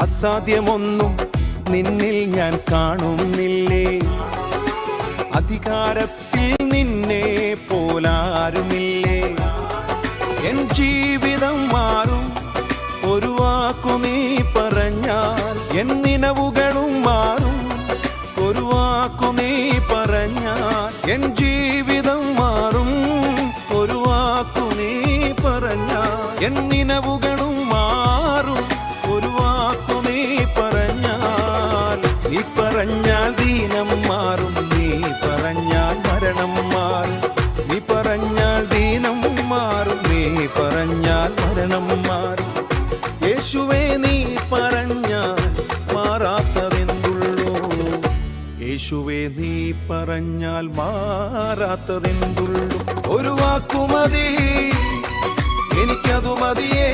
അസാധ്യമൊന്നും നിന്നിൽ ഞാൻ കാണുന്നില്ലേ. അധികാരത്തിൽ നിന്നെ പോലാരുമില്ലേ. എൻ ജീവിതം മാറും ഒരു വാക്കു നീ പറഞ്ഞാൽ. എൻ നിലവുകളും മാറും ഒരു വാക്കു നീ പറഞ്ഞാൽ. എൻ ജീവിതം മാറും ഒരു വാക്കു നീ പറഞ്ഞാൽ. എൻ നിലവുകളും മാറും ഒരു വാക്കു നീ പറഞ്ഞാൽ. നീ പറഞ്ഞാൽ ദീനം മാറും, നീ പറഞ്ഞാൽ മരണം മാറും. നീ പറഞ്ഞാൽ ദീനം മാറും, നീ പറഞ്ഞാൽ മരണം മാറും. യേശുവേ നീ പറഞ്ഞാൽ മാറാത്തതെന്തുള്ളൂ. യേശുവേ നീ പറഞ്ഞാൽ മാറാത്തതെന്തുള്ളൂ. ഒരു വാക്കു മതി, എനിക്കതു മതിയേ.